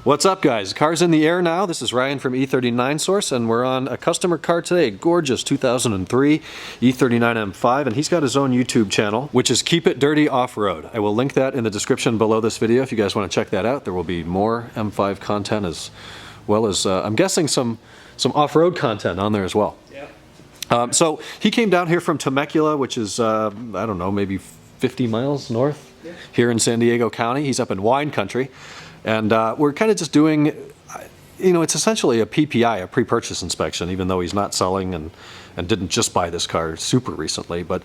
What's up, guys? Car's in the air now. This is Ryan from E39 Source, and we're on a customer car today. Gorgeous 2003 E39 M5, and he's got his own YouTube channel, which is Keep It Dirty Off-Road. I will link that in the description below this video if you guys want to check that out. There will be more M5 content as well as, I'm guessing, some off-road content on there as well. Yeah. So he came down here from Temecula, which is, I don't know, maybe 50 miles north here in San Diego County. He's up in wine country. And we're kind of just doing, it's essentially a PPI, a pre-purchase inspection, even though he's not selling and didn't just buy this car super recently. But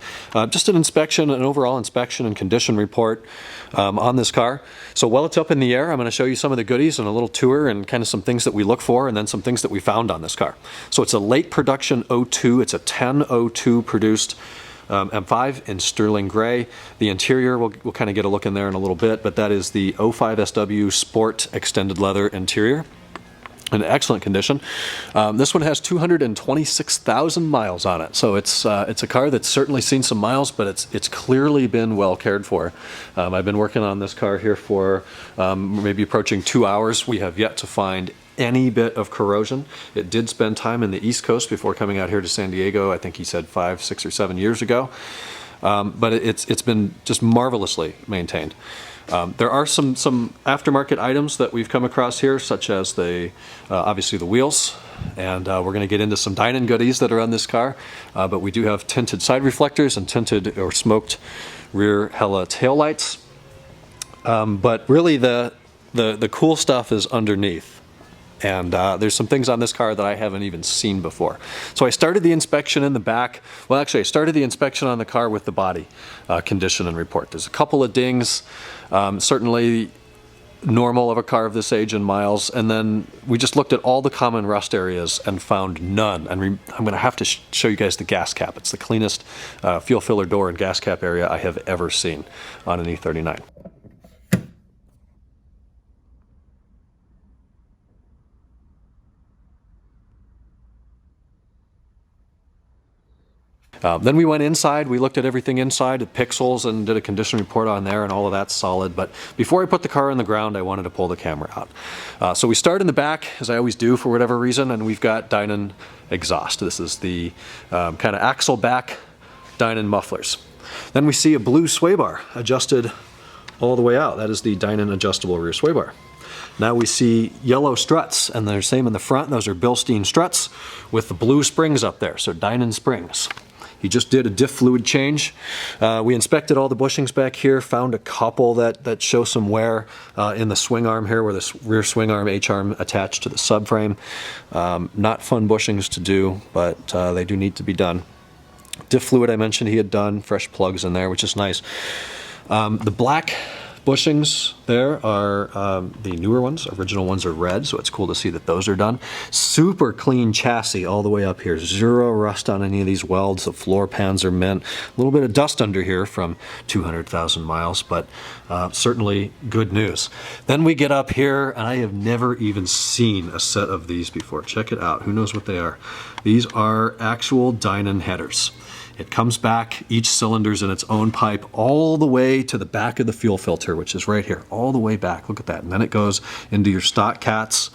just an inspection, an overall inspection and condition report on this car. So while it's up in the air, I'm going to show you some of the goodies and a little tour and kind of some things that we look for and then some things that we found on this car. So it's a late production 02. It's a 1002 produced M5 in sterling gray. The interior, we'll kind of get a look in there in a little bit, but that is the 05 SW Sport extended leather interior. In excellent condition. This one has 226,000 miles on it, so it's a car that's certainly seen some miles, but it's clearly been well cared for. I've been working on this car here for maybe approaching 2 hours. We have yet to find any bit of corrosion. It did spend time in the East Coast before coming out here to San Diego. I think he said 5, 6, or 7 years ago. But it's been just marvelously maintained. There are some aftermarket items that we've come across here, such as obviously the wheels, and we're going to get into some DINAN goodies that are on this car. But we do have tinted side reflectors and tinted or smoked rear Helio tail lights. But really, the cool stuff is underneath. And there's some things on this car that I haven't even seen before. So I started the inspection in the back. Well, actually, I started the inspection on the car with the body condition and report. There's a couple of dings, certainly normal of a car of this age in miles. And then we just looked at all the common rust areas and found none. And I'm going to have to show you guys the gas cap. It's the cleanest fuel filler door and gas cap area I have ever seen on an E39. Then we went inside, we looked at everything inside, the pixels, and did a condition report on there, and all of that's solid. But before I put the car on the ground, I wanted to pull the camera out. So we start in the back, as I always do for whatever reason, and we've got DINAN exhaust. This is the kind of axle back DINAN mufflers. Then we see a blue sway bar adjusted all the way out. That is the DINAN adjustable rear sway bar. Now we see yellow struts, and they're same in the front. Those are Bilstein struts with the blue springs up there, so DINAN springs. He just did a diff fluid change. We inspected all the bushings back here, found a couple that show some wear in the swing arm here, where the rear swing arm, H-arm attached to the subframe. Not fun bushings to do, but they do need to be done. Diff fluid I mentioned he had done, fresh plugs in there, which is nice. The black bushings there are the newer ones. Original ones are red, so it's cool to see that those are done. Super clean chassis all the way up here. Zero rust on any of these welds. The floor pans are mint. A little bit of dust under here from 200,000 miles, but certainly good news. Then we get up here, and I have never even seen a set of these before. Check it out. Who knows what they are? These are actual Dinan Headers. It comes back, each cylinder's in its own pipe, all the way to the back of the fuel filter, which is right here, all the way back. Look at that. And then it goes into your stock cats.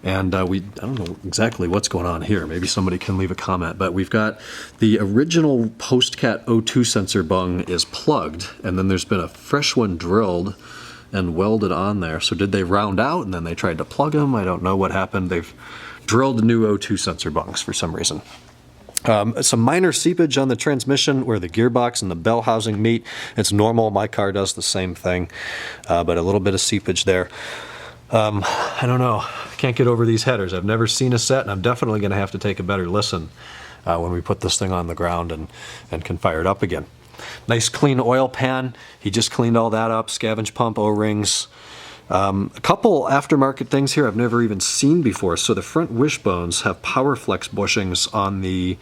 And I don't know exactly what's going on here. Maybe somebody can leave a comment. But we've got the original post-cat O2 sensor bung is plugged, and then there's been a fresh one drilled and welded on there. So did they round out and then they tried to plug them? I don't know what happened. They've drilled new O2 sensor bungs for some reason. Some minor seepage on the transmission where the gearbox and the bell housing meet. It's normal. My car does the same thing, but a little bit of seepage there. I don't know. I can't get over these headers. I've never seen a set, and I'm definitely going to have to take a better listen when we put this thing on the ground and can fire it up again. Nice clean oil pan. He just cleaned all that up. Scavenge pump, O-rings. A couple aftermarket things here I've never even seen before. So the front wishbones have PowerFlex bushings on the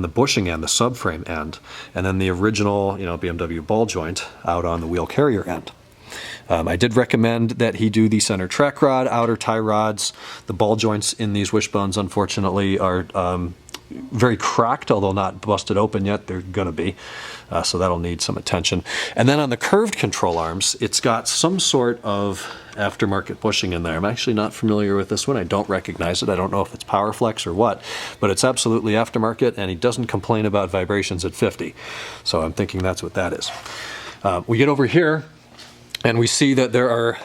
bushing end, the subframe end, and then the original, BMW ball joint out on the wheel carrier end. I did recommend that he do the center track rod, outer tie rods. The ball joints in these wishbones, unfortunately, are very cracked, although not busted open yet. They're gonna be, so that'll need some attention. And then on the curved control arms, it's got some sort of aftermarket bushing in there. I'm actually not familiar with this one. I don't recognize it. I don't know if it's PowerFlex or what, but it's absolutely aftermarket, and he doesn't complain about vibrations at 50. So I'm thinking that's what that is. We get over here, and we see that there are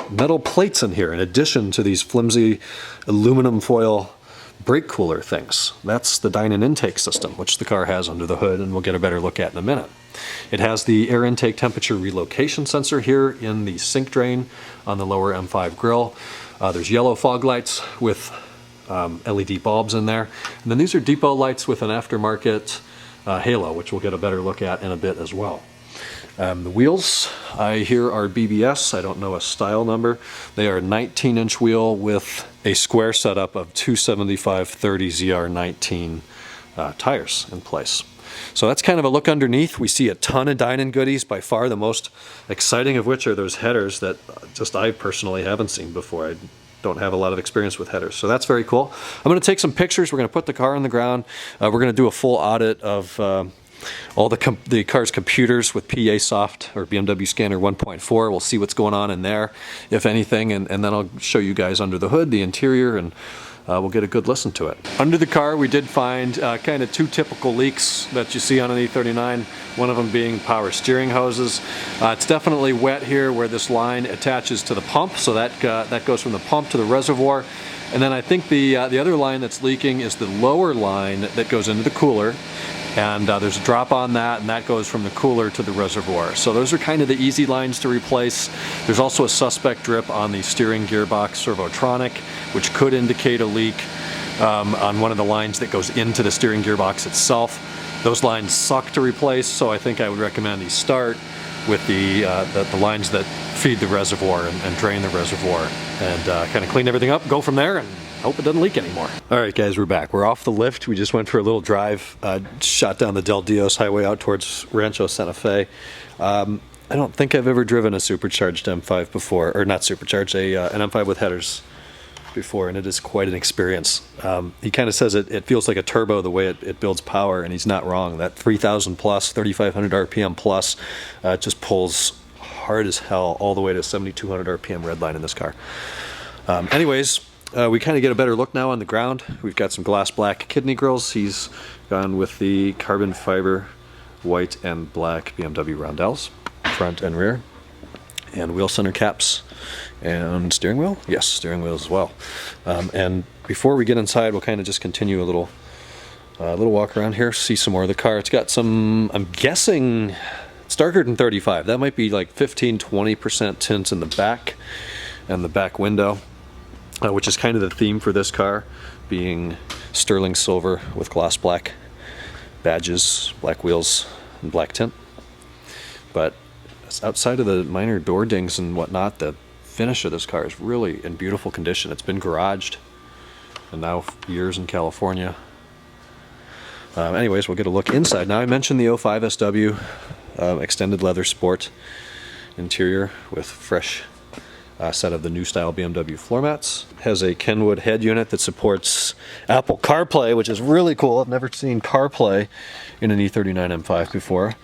metal plates in here in addition to these flimsy aluminum foil brake cooler things. That's the DINAN intake system, which the car has under the hood, and we'll get a better look at in a minute. It has the air intake temperature relocation sensor here in the sink drain on the lower M5 grille. There's yellow fog lights with LED bulbs in there. And then these are Depo Lights with an aftermarket halo, which we'll get a better look at in a bit as well. The wheels, here are BBS. I don't know a style number. They are 19-inch wheel with a square setup of 275/30 ZR19 tires in place. So that's kind of a look underneath. We see a ton of DINAN goodies, by far the most exciting of which are those headers that just I personally haven't seen before. I don't have a lot of experience with headers, so that's very cool. I'm going to take some pictures. We're going to put the car on the ground. We're going to do a full audit of all the car's computers with PA Soft or BMW Scanner 1.4. We'll see what's going on in there, if anything, and then I'll show you guys under the hood, the interior, and we'll get a good listen to it. Under the car we did find kind of two typical leaks that you see on an E39, one of them being power steering hoses. It's definitely wet here where this line attaches to the pump, so that goes from the pump to the reservoir. And then I think the other line that's leaking is the lower line that goes into the cooler. And there's a drop on that, and that goes from the cooler to the reservoir. So those are kind of the easy lines to replace. There's also a suspect drip on the steering gearbox servotronic, which could indicate a leak on one of the lines that goes into the steering gearbox itself. Those lines suck to replace, so I think I would recommend you start with the lines that feed the reservoir and drain the reservoir, and kind of clean everything up, go from there, and hope it doesn't leak anymore. All right, guys, we're back. We're off the lift. We just went for a little drive, shot down the Del Dios highway out towards Rancho Santa Fe. I don't think I've ever driven a supercharged M5 before, or not supercharged, an M5 with headers before, and it is quite an experience. He kind of says it feels like a turbo the way it builds power, and he's not wrong. That 3,000 plus, 3,500 RPM plus, just pulls hard as hell all the way to 7,200 RPM redline in this car. Anyways, we kind of get a better look now on the ground. We've got some gloss black kidney grills. He's gone with the carbon fiber white and black BMW roundels, front and rear, and wheel center caps, and steering wheel. Yes, steering wheel as well. And before we get inside, we'll kind of just continue a little walk around here, see some more of the car. It's got some, I'm guessing, it's darker than 35. That might be like 15-20% tints in the back and the back window. Which is kind of the theme for this car, being sterling silver with gloss black badges, black wheels, and black tint. But outside of the minor door dings and whatnot, the finish of this car is really in beautiful condition. It's been garaged, and now years in California. Anyways, we'll get a look inside. Now, I mentioned the 05 SW extended leather sport interior with fresh set of the new style BMW floor mats. Has a Kenwood head unit that supports Apple CarPlay, which is really cool. I've never seen CarPlay in an E39 M5 before,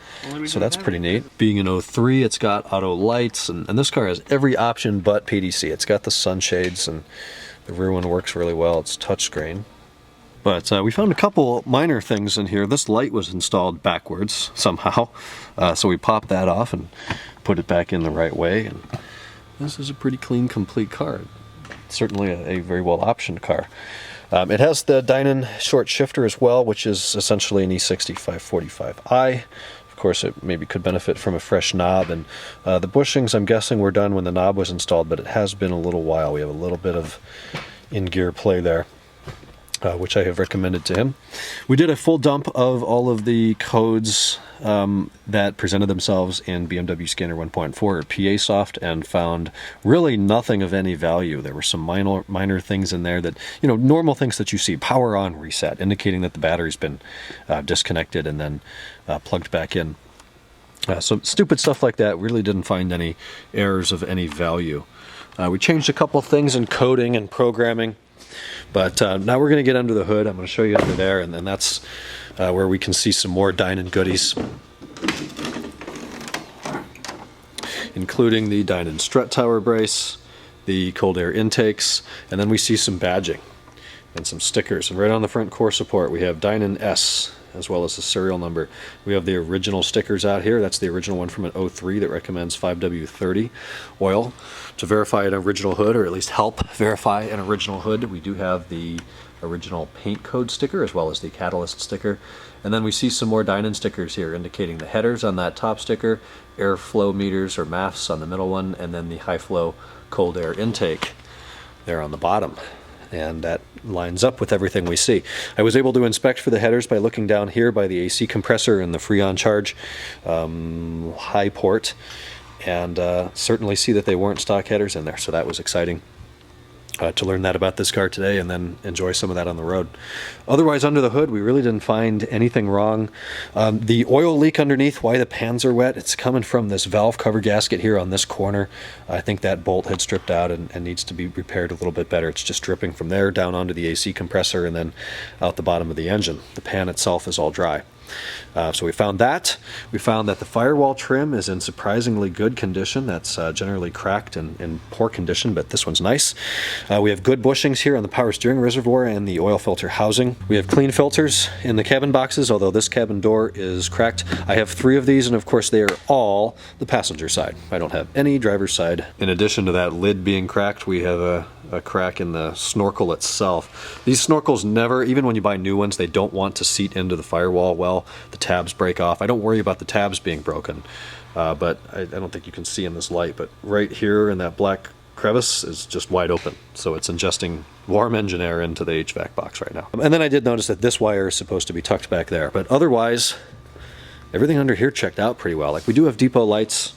so that's pretty neat. Being an 03, it's got auto lights, and this car has every option but PDC. It's got the sunshades, and the rear one works really well. It's touchscreen. But we found a couple minor things in here. This light was installed backwards somehow, so we popped that off and put it back in the right way. And this is a pretty clean, complete car. Certainly a very well optioned car. It has the DINAN short shifter as well, which is essentially an E6545i. Of course, it maybe could benefit from a fresh knob, and the bushings, I'm guessing, were done when the knob was installed, but it has been a little while. We have a little bit of in-gear play there, which I have recommended to him. We did a full dump of all of the codes that presented themselves in BMW Scanner 1.4 or PA Soft, and found really nothing of any value. There were some minor things in there that, you know, normal things that you see. Power on reset, indicating that the battery's been disconnected and then plugged back in. So stupid stuff like that. Really didn't find any errors of any value. We changed a couple things in coding and programming. But now we're going to get under the hood. I'm going to show you under there, and then that's where we can see some more Dinan goodies, including the Dinan strut tower brace, the cold air intakes, and then we see some badging and some stickers. And right on the front core support we have Dinan S, as well as the serial number. We have the original stickers out here. That's the original one from an 03 that recommends 5W30 oil to verify an original hood, or at least help verify an original hood. We do have the original paint code sticker as well as the catalyst sticker. And then we see some more Dinan stickers here indicating the headers on that top sticker, airflow meters or MAFs on the middle one, and then the high flow cold air intake there on the bottom. And that lines up with everything we see. I was able to inspect for the headers by looking down here by the AC compressor and the Freon charge high port, and certainly see that they weren't stock headers in there, so that was exciting to learn that about this car today and then enjoy some of that on the road. Otherwise, under the hood, we really didn't find anything wrong. The oil leak underneath, why the pans are wet, it's coming from this valve cover gasket here on this corner. I think that bolt had stripped out and needs to be repaired a little bit better. It's just dripping from there down onto the AC compressor and then out the bottom of the engine. The pan itself is all dry. So we found that. We found that the firewall trim is in surprisingly good condition. That's generally cracked and in poor condition, but this one's nice. We have good bushings here on the power steering reservoir and the oil filter housing. We have clean filters in the cabin boxes, although this cabin door is cracked. I have 3 of these, and of course they are all the passenger side. I don't have any driver's side. In addition to that lid being cracked, we have a crack in the snorkel itself. These snorkels never, even when you buy new ones, they don't want to seat into the firewall well. The tabs break off. I don't worry about the tabs being broken, but I don't think you can see in this light, but right here in that black crevice is just wide open, so it's ingesting warm engine air into the HVAC box right now. And then I did notice that this wire is supposed to be tucked back there, but otherwise everything under here checked out pretty well. Like, we do have Depo Lights,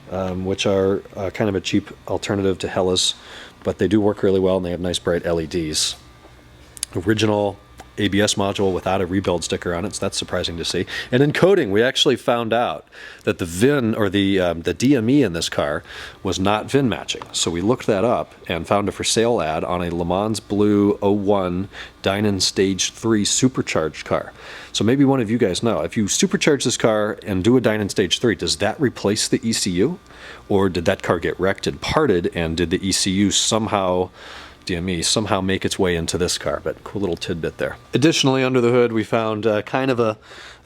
which are kind of a cheap alternative to Helios, but they do work really well and they have nice bright LEDs. Original ABS module without a rebuild sticker on it, so that's surprising to see. And in coding, we actually found out that the VIN, or the DME in this car, was not VIN matching. So we looked that up and found a for sale ad on a Le Mans Blue 01 Dinan Stage 3 supercharged car. So maybe one of you guys know, if you supercharge this car and do a Dinan Stage 3, does that replace the ECU? Or did that car get wrecked and parted, and did the ECU somehow, DME, somehow make its way into this car? But cool little tidbit there. Additionally, under the hood, we found kind of a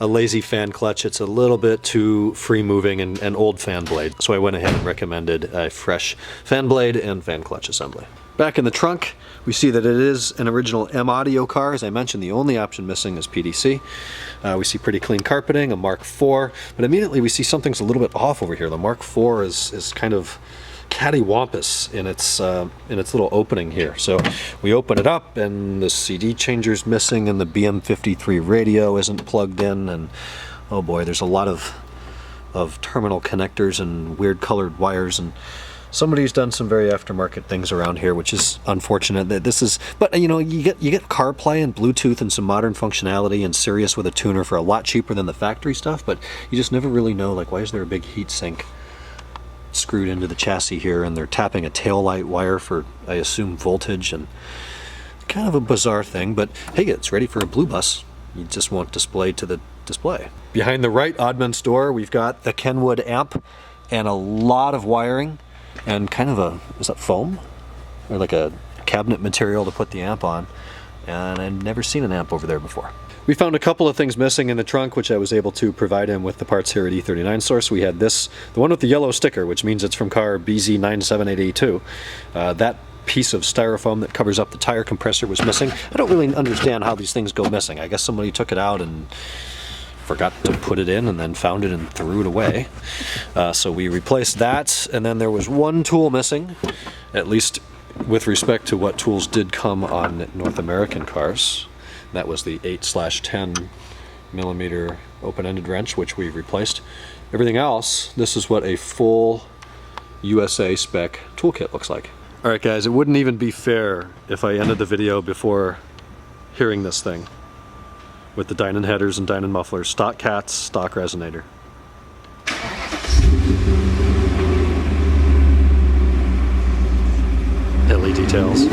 lazy fan clutch. It's a little bit too free moving and an old fan blade. So I went ahead and recommended a fresh fan blade and fan clutch assembly. Back in the trunk, we see that it is an original M Audio car. As I mentioned, the only option missing is PDC. We see pretty clean carpeting, a Mark IV, but immediately we see something's a little bit off over here. The Mark IV is kind of cattywampus in its little opening here. So we open it up and the CD changer's missing and the BM53 radio isn't plugged in, and oh boy, there's a lot of terminal connectors and weird colored wires, and somebody's done some very aftermarket things around here, which is unfortunate. That this is, but you know, you get CarPlay and Bluetooth and some modern functionality and Sirius with a tuner for a lot cheaper than the factory stuff, but you just never really know, like, why is there a big heat sink screwed into the chassis here, and they're tapping a tail light wire for, I assume, voltage, and kind of a bizarre thing, but hey, it's ready for a blue bus. You just want display to the display. Behind the right oddments door, we've got the Kenwood Amp and a lot of wiring and kind of a, is that foam? Or like a cabinet material to put the amp on, and I've never seen an amp over there before. We found a couple of things missing in the trunk, which I was able to provide him with the parts here at E39 Source. We had this, the one with the yellow sticker, which means it's from car BZ97882. That piece of styrofoam that covers up the tire compressor was missing. I don't really understand how these things go missing. I guess somebody took it out and forgot to put it in and then found it and threw it away. So we replaced that, and then there was one tool missing, at least with respect to what tools did come on North American cars. That was the 8/10 millimeter open-ended wrench, which we replaced. Everything else, this is what a full USA spec toolkit looks like. All right, guys, it wouldn't even be fair if I ended the video before hearing this thing with the Dinan headers and Dinan mufflers. Stock cats, stock resonator. Hilly details.